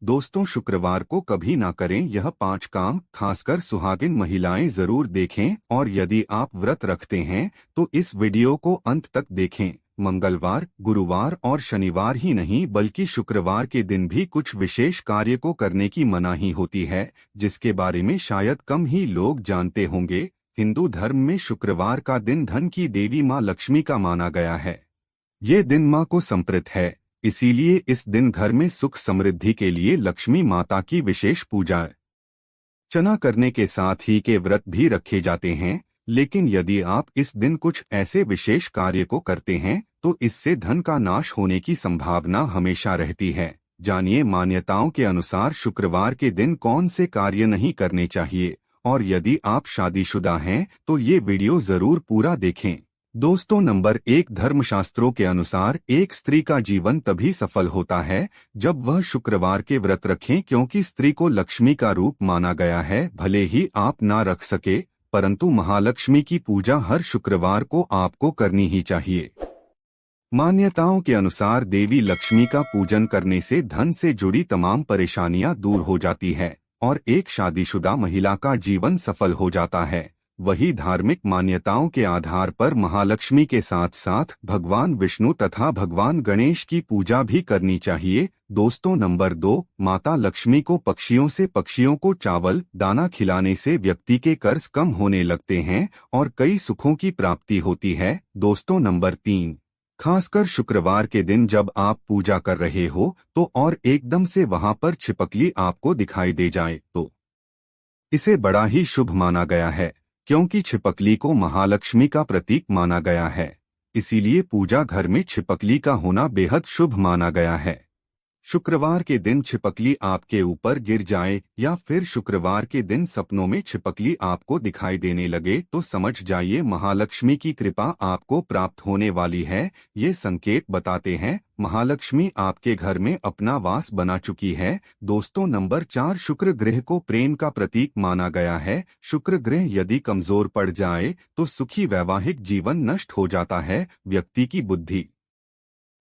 दोस्तों, शुक्रवार को कभी ना करें यह 5 काम, खासकर सुहागिन महिलाएं जरूर देखें। और यदि आप व्रत रखते हैं तो इस वीडियो को अंत तक देखें। मंगलवार, गुरुवार और शनिवार ही नहीं बल्कि शुक्रवार के दिन भी कुछ विशेष कार्य को करने की मनाही होती है, जिसके बारे में शायद कम ही लोग जानते होंगे। हिंदू धर्म में शुक्रवार का दिन धन की देवी माँ लक्ष्मी का माना गया है। ये दिन माँ को समर्पित है, इसीलिए इस दिन घर में सुख समृद्धि के लिए लक्ष्मी माता की विशेष पूजा अर्चना करने के साथ ही के व्रत भी रखे जाते हैं। लेकिन यदि आप इस दिन कुछ ऐसे विशेष कार्य को करते हैं तो इससे धन का नाश होने की संभावना हमेशा रहती है। जानिए मान्यताओं के अनुसार शुक्रवार के दिन कौन से कार्य नहीं करने चाहिए, और यदि आप शादीशुदा हैं तो ये वीडियो जरूर पूरा देखें। दोस्तों, नंबर 1, धर्मशास्त्रों के अनुसार एक स्त्री का जीवन तभी सफल होता है जब वह शुक्रवार के व्रत रखें, क्योंकि स्त्री को लक्ष्मी का रूप माना गया है। भले ही आप ना रख सके, परंतु महालक्ष्मी की पूजा हर शुक्रवार को आपको करनी ही चाहिए। मान्यताओं के अनुसार देवी लक्ष्मी का पूजन करने से धन से जुड़ी तमाम परेशानियां दूर हो जाती है और एक शादीशुदा महिला का जीवन सफल हो जाता है। वही धार्मिक मान्यताओं के आधार पर महालक्ष्मी के साथ साथ भगवान विष्णु तथा भगवान गणेश की पूजा भी करनी चाहिए। दोस्तों, नंबर 2, माता लक्ष्मी को पक्षियों को चावल दाना खिलाने से व्यक्ति के कर्ज कम होने लगते हैं और कई सुखों की प्राप्ति होती है। दोस्तों, नंबर 3, खासकर शुक्रवार के दिन जब आप पूजा कर रहे हो तो और एकदम से वहां पर छिपकली आपको दिखाई दे जाए तो इसे बड़ा ही शुभ माना गया है, क्योंकि छिपकली को महालक्ष्मी का प्रतीक माना गया है। इसीलिए पूजा घर में छिपकली का होना बेहद शुभ माना गया है। शुक्रवार के दिन छिपकली आपके ऊपर गिर जाए या फिर शुक्रवार के दिन सपनों में छिपकली आपको दिखाई देने लगे तो समझ जाइए महालक्ष्मी की कृपा आपको प्राप्त होने वाली है। ये संकेत बताते हैं महालक्ष्मी आपके घर में अपना वास बना चुकी है। दोस्तों, नंबर 4, शुक्र ग्रह को प्रेम का प्रतीक माना गया है। शुक्र ग्रह यदि कमजोर पड़ जाए तो सुखी वैवाहिक जीवन नष्ट हो जाता है। व्यक्ति की बुद्धि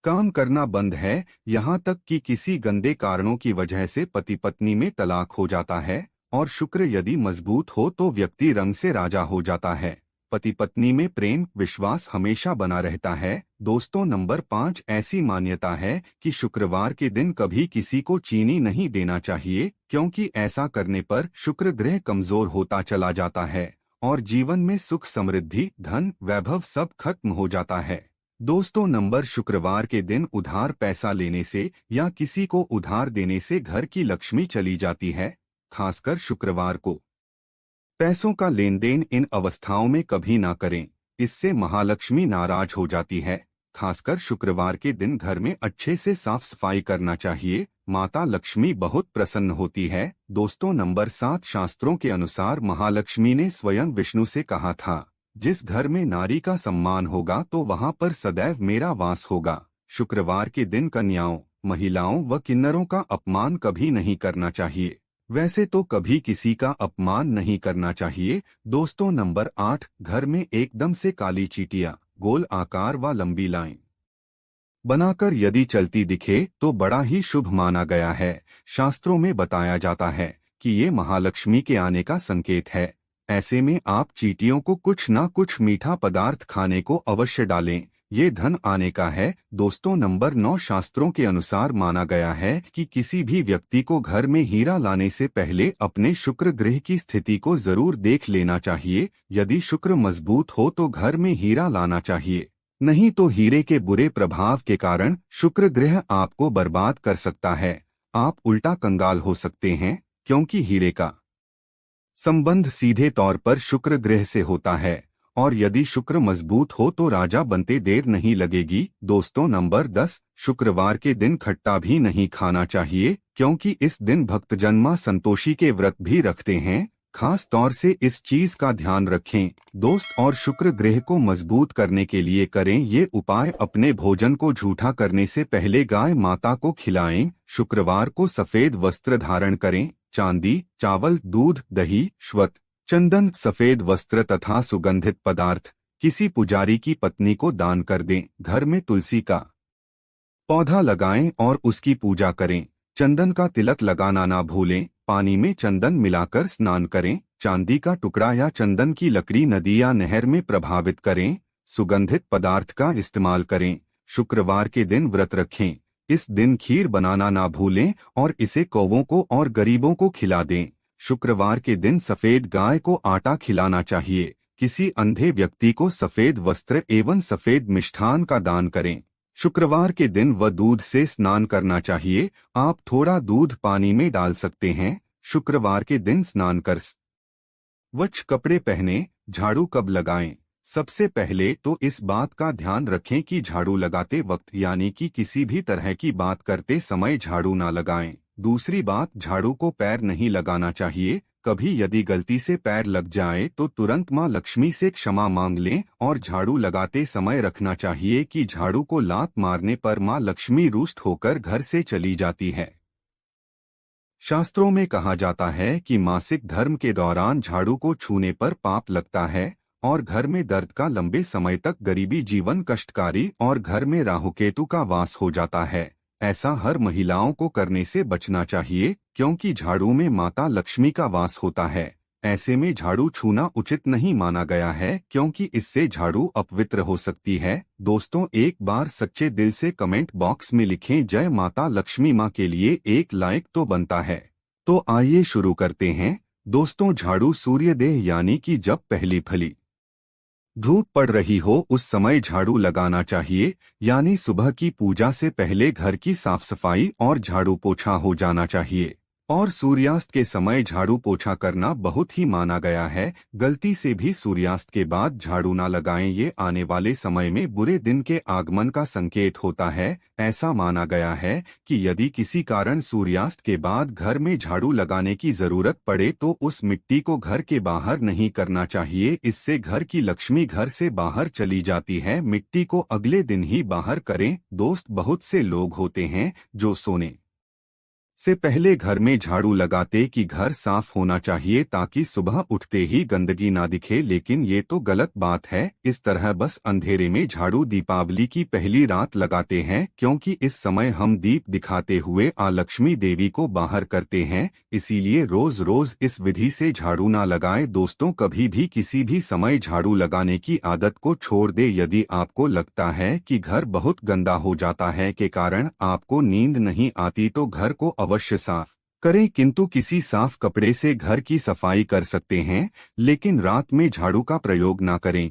काम करना बंद है, यहाँ तक कि किसी गंदे कारणों की वजह से पति पत्नी में तलाक हो जाता है। और शुक्र यदि मजबूत हो तो व्यक्ति रंग से राजा हो जाता है। पति पत्नी में प्रेम विश्वास हमेशा बना रहता है। दोस्तों, नंबर 5, ऐसी मान्यता है कि शुक्रवार के दिन कभी किसी को चीनी नहीं देना चाहिए, क्योंकि ऐसा करने पर शुक्र ग्रह कमजोर होता चला जाता है और जीवन में सुख समृद्धि धन वैभव सब खत्म हो जाता है। दोस्तों, नंबर शुक्रवार के दिन उधार पैसा लेने से या किसी को उधार देने से घर की लक्ष्मी चली जाती है। खासकर शुक्रवार को पैसों का लेन देन इन अवस्थाओं में कभी ना करें, इससे महालक्ष्मी नाराज हो जाती है। खासकर शुक्रवार के दिन घर में अच्छे से साफ सफाई करना चाहिए, माता लक्ष्मी बहुत प्रसन्न होती है। दोस्तों, नंबर 7, शास्त्रों के अनुसार महालक्ष्मी ने स्वयं विष्णु से कहा था, जिस घर में नारी का सम्मान होगा तो वहां पर सदैव मेरा वास होगा। शुक्रवार के दिन कन्याओं, महिलाओं व किन्नरों का अपमान कभी नहीं करना चाहिए। वैसे तो कभी किसी का अपमान नहीं करना चाहिए। दोस्तों, नंबर 8, घर में एकदम से काली चींटियां गोल आकार व लंबी लाइन बनाकर यदि चलती दिखे तो बड़ा ही शुभ माना गया है। शास्त्रों में बताया जाता है कि ये महालक्ष्मी के आने का संकेत है। ऐसे में आप चींटियों को कुछ ना कुछ मीठा पदार्थ खाने को अवश्य डालें, ये धन आने का है। दोस्तों, नंबर 9, शास्त्रों के अनुसार माना गया है कि किसी भी व्यक्ति को घर में हीरा लाने से पहले अपने शुक्र ग्रह की स्थिति को जरूर देख लेना चाहिए। यदि शुक्र मजबूत हो तो घर में हीरा लाना चाहिए, नहीं तो हीरे के बुरे प्रभाव के कारण शुक्र ग्रह आपको बर्बाद कर सकता है। आप उल्टा कंगाल हो सकते हैं, क्योंकि हीरे का संबंध सीधे तौर पर शुक्र ग्रह से होता है और यदि शुक्र मजबूत हो तो राजा बनते देर नहीं लगेगी। दोस्तों, नंबर 10, शुक्रवार के दिन खट्टा भी नहीं खाना चाहिए, क्योंकि इस दिन भक्तजन मां संतोषी के व्रत भी रखते हैं। खास तौर से इस चीज का ध्यान रखें दोस्त, और शुक्र ग्रह को मजबूत करने के लिए करें ये उपाय। अपने भोजन को झूठा करने से पहले गाय माता को खिलाएं। शुक्रवार को सफेद वस्त्र धारण करें। चांदी, चावल, दूध, दही, श्वत, चंदन, सफेद वस्त्र तथा सुगंधित पदार्थ किसी पुजारी की पत्नी को दान कर दें। घर में तुलसी का पौधा लगाएं और उसकी पूजा करें। चंदन का तिलक लगाना ना भूलें। पानी में चंदन मिलाकर स्नान करें। चांदी का टुकड़ा या चंदन की लकड़ी नदी या नहर में प्रभावित करें। सुगंधित पदार्थ का इस्तेमाल करें। शुक्रवार के दिन व्रत रखें। इस दिन खीर बनाना ना भूलें और इसे कौवों को और गरीबों को खिला दें। शुक्रवार के दिन सफेद गाय को आटा खिलाना चाहिए। किसी अंधे व्यक्ति को सफेद वस्त्र एवं सफेद मिष्ठान का दान करें। शुक्रवार के दिन वह दूध से स्नान करना चाहिए। आप थोड़ा दूध पानी में डाल सकते हैं। शुक्रवार के दिन स्नान कर स्वच्छ कपड़े पहने। झाड़ू कब लगाएं? सबसे पहले तो इस बात का ध्यान रखें कि झाड़ू लगाते वक्त यानी कि किसी भी तरह की बात करते समय झाड़ू ना लगाएं। दूसरी बात, झाड़ू को पैर नहीं लगाना चाहिए। कभी यदि गलती से पैर लग जाए तो तुरंत मां लक्ष्मी से क्षमा मांग लें और झाड़ू लगाते समय रखना चाहिए कि झाड़ू को लात मारने पर मां लक्ष्मी रुष्ट होकर घर से चली जाती है। शास्त्रों में कहा जाता है कि मासिक धर्म के दौरान झाड़ू को छूने पर पाप लगता है और घर में दर्द का लंबे समय तक गरीबी जीवन कष्टकारी और घर में राहुकेतु का वास हो जाता है। ऐसा हर महिलाओं को करने से बचना चाहिए क्योंकि झाड़ू में माता लक्ष्मी का वास होता है। ऐसे में झाड़ू छूना उचित नहीं माना गया है क्योंकि इससे झाड़ू अपवित्र हो सकती है। दोस्तों, एक बार सच्चे दिल से कमेंट बॉक्स में लिखें जय माता लक्ष्मी माँ के लिए एक लाइक तो बनता है। तो आइए शुरू करते हैं। दोस्तों, झाड़ू सूर्योदय यानी कि जब पहली फली धूप पड़ रही हो उस समय झाड़ू लगाना चाहिए, यानी सुबह की पूजा से पहले घर की साफ सफाई और झाड़ू पोछा हो जाना चाहिए। और सूर्यास्त के समय झाड़ू पोछा करना बहुत ही माना गया है। गलती से भी सूर्यास्त के बाद झाड़ू ना लगाएं, ये आने वाले समय में बुरे दिन के आगमन का संकेत होता है। ऐसा माना गया है कि यदि किसी कारण सूर्यास्त के बाद घर में झाड़ू लगाने की जरूरत पड़े तो उस मिट्टी को घर के बाहर नहीं करना चाहिए। इससे घर की लक्ष्मी घर से बाहर चली जाती है। मिट्टी को अगले दिन ही बाहर करें। दोस्त, बहुत से लोग होते हैं जो सोने से पहले घर में झाड़ू लगाते कि घर साफ होना चाहिए ताकि सुबह उठते ही गंदगी ना दिखे, लेकिन ये तो गलत बात है। इस तरह बस अंधेरे में झाड़ू दीपावली की पहली रात लगाते हैं क्योंकि इस समय हम दीप दिखाते हुए लक्ष्मी देवी को बाहर करते हैं। इसीलिए रोज रोज इस विधि से झाड़ू ना लगाएं। दोस्तों, कभी भी किसी भी समय झाड़ू लगाने की आदत को छोड़ दे। यदि आपको लगता है कि घर बहुत गंदा हो जाता है के कारण आपको नींद नहीं आती तो घर को अवश्य साफ करें, किंतु किसी साफ कपड़े से घर की सफाई कर सकते हैं, लेकिन रात में झाड़ू का प्रयोग ना करें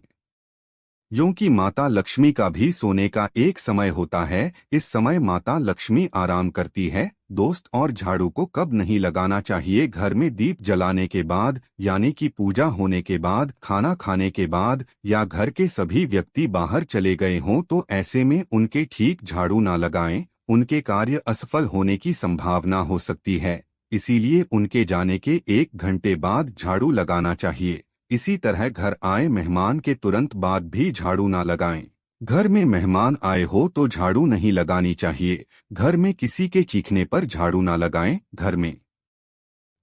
क्योंकि माता लक्ष्मी का भी सोने का एक समय होता है। इस समय माता लक्ष्मी आराम करती है। दोस्त, और झाड़ू को कब नहीं लगाना चाहिए? घर में दीप जलाने के बाद, यानी कि पूजा होने के बाद, खाना खाने के बाद या घर के सभी व्यक्ति बाहर चले गए हों तो ऐसे में उनके ठीक झाड़ू ना लगाएं। उनके कार्य असफल होने की संभावना हो सकती है। इसीलिए उनके जाने के 1 घंटे बाद झाड़ू लगाना चाहिए। इसी तरह घर आए मेहमान के तुरंत बाद भी झाड़ू ना लगाएं। घर में मेहमान आए हो तो झाड़ू नहीं लगानी चाहिए। घर में किसी के चीखने पर झाड़ू ना लगाएं। घर में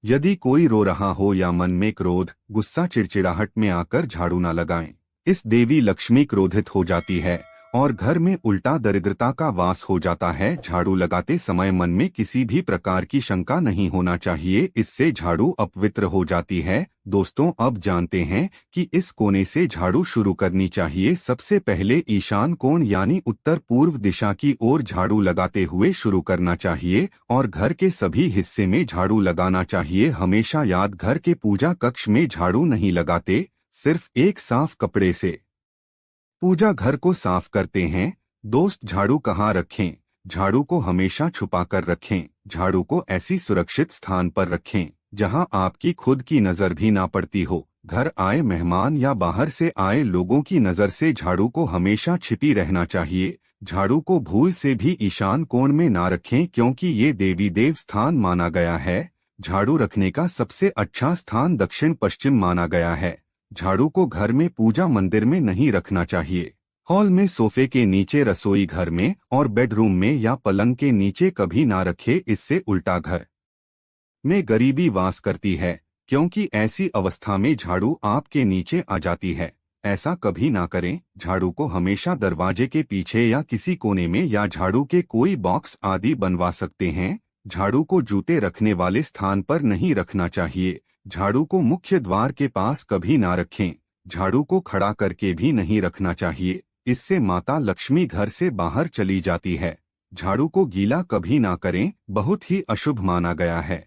यदि कोई रो रहा हो या मन में क्रोध, गुस्सा, चिड़चिड़ाहट में आकर झाड़ू ना लगाएं। इस देवी लक्ष्मी क्रोधित हो जाती है और घर में उल्टा दरिद्रता का वास हो जाता है। झाड़ू लगाते समय मन में किसी भी प्रकार की शंका नहीं होना चाहिए, इससे झाड़ू अपवित्र हो जाती है। दोस्तों, अब जानते हैं कि इस कोने से झाड़ू शुरू करनी चाहिए। सबसे पहले ईशान कोण यानी उत्तर पूर्व दिशा की ओर झाड़ू लगाते हुए शुरू करना चाहिए और घर के सभी हिस्से में झाड़ू लगाना चाहिए। हमेशा याद, घर के पूजा कक्ष में झाड़ू नहीं लगाते, सिर्फ एक साफ कपड़े से पूजा घर को साफ करते हैं। दोस्त, झाड़ू कहाँ रखें? झाड़ू को हमेशा छुपा कर रखें। झाड़ू को ऐसी सुरक्षित स्थान पर रखें जहां आपकी खुद की नजर भी ना पड़ती हो। घर आए मेहमान या बाहर से आए लोगों की नजर से झाड़ू को हमेशा छिपी रहना चाहिए। झाड़ू को भूल से भी ईशान कोण में ना रखें क्योंकि ये देवी देव स्थान माना गया है। झाड़ू रखने का सबसे अच्छा स्थान दक्षिण पश्चिम माना गया है। झाड़ू को घर में पूजा मंदिर में नहीं रखना चाहिए। हॉल में, सोफे के नीचे, रसोई घर में और बेडरूम में या पलंग के नीचे कभी ना रखे। इससे उल्टा घर में गरीबी वास करती है क्योंकि ऐसी अवस्था में झाड़ू आपके नीचे आ जाती है। ऐसा कभी ना करें। झाड़ू को हमेशा दरवाजे के पीछे या किसी कोने में या झाड़ू के कोई बॉक्स आदि बनवा सकते हैं। झाड़ू को जूते रखने वाले स्थान पर नहीं रखना चाहिए। झाड़ू को मुख्य द्वार के पास कभी ना रखें। झाड़ू को खड़ा करके भी नहीं रखना चाहिए, इससे माता लक्ष्मी घर से बाहर चली जाती है। झाड़ू को गीला कभी ना करें, बहुत ही अशुभ माना गया है।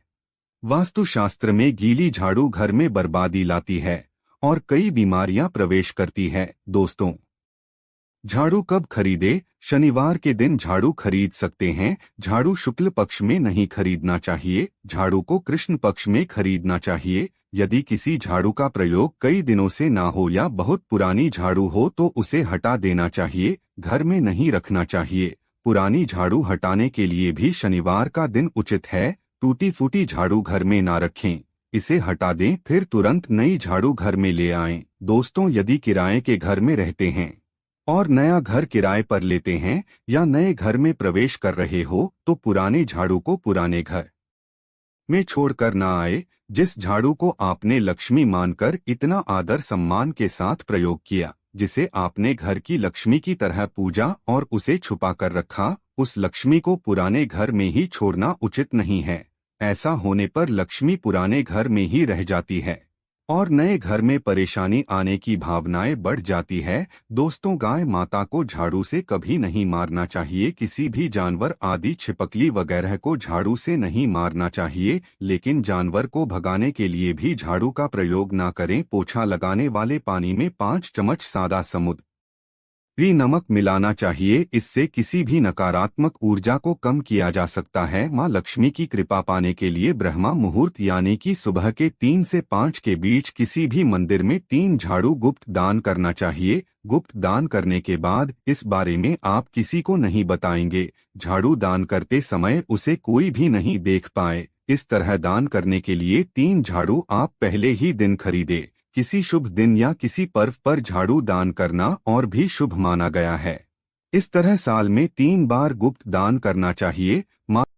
वास्तुशास्त्र में गीली झाड़ू घर में बर्बादी लाती है और कई बीमारियां प्रवेश करती है। दोस्तों, झाड़ू कब खरीदे? शनिवार के दिन झाड़ू खरीद सकते हैं। झाड़ू शुक्ल पक्ष में नहीं खरीदना चाहिए। झाड़ू को कृष्ण पक्ष में खरीदना चाहिए। यदि किसी झाड़ू का प्रयोग कई दिनों से ना हो या बहुत पुरानी झाड़ू हो तो उसे हटा देना चाहिए, घर में नहीं रखना चाहिए। पुरानी झाड़ू हटाने के लिए भी शनिवार का दिन उचित है। टूटी फूटी झाड़ू घर में ना रखें, इसे हटा दें, फिर तुरंत नई झाड़ू घर में ले आएं। दोस्तों, यदि किराए के घर में रहते हैं और नया घर किराए पर लेते हैं या नए घर में प्रवेश कर रहे हो तो पुराने झाड़ू को पुराने घर में छोड़कर ना आए। जिस झाड़ू को आपने लक्ष्मी मानकर इतना आदर सम्मान के साथ प्रयोग किया, जिसे आपने घर की लक्ष्मी की तरह पूजा और उसे छुपा कर रखा, उस लक्ष्मी को पुराने घर में ही छोड़ना उचित नहीं है। ऐसा होने पर लक्ष्मी पुराने घर में ही रह जाती है और नए घर में परेशानी आने की भावनाएं बढ़ जाती है। दोस्तों, गाय माता को झाड़ू से कभी नहीं मारना चाहिए। किसी भी जानवर आदि छिपकली वगैरह को झाड़ू से नहीं मारना चाहिए, लेकिन जानवर को भगाने के लिए भी झाड़ू का प्रयोग ना करें। पोछा लगाने वाले पानी में 5 चम्मच सादा समुद्री नमक मिलाना चाहिए, इससे किसी भी नकारात्मक ऊर्जा को कम किया जा सकता है। मां लक्ष्मी की कृपा पाने के लिए ब्रह्मा मुहूर्त यानी कि सुबह के 3 से 5 के बीच किसी भी मंदिर में 3 झाड़ू गुप्त दान करना चाहिए। गुप्त दान करने के बाद इस बारे में आप किसी को नहीं बताएंगे। झाड़ू दान करते समय उसे कोई भी नहीं देख पाए। इस तरह दान करने के लिए 3 झाड़ू आप पहले ही दिन खरीदे। किसी शुभ दिन या किसी पर्व पर झाड़ू दान करना और भी शुभ माना गया है। इस तरह साल में 3 बार गुप्त दान करना चाहिए।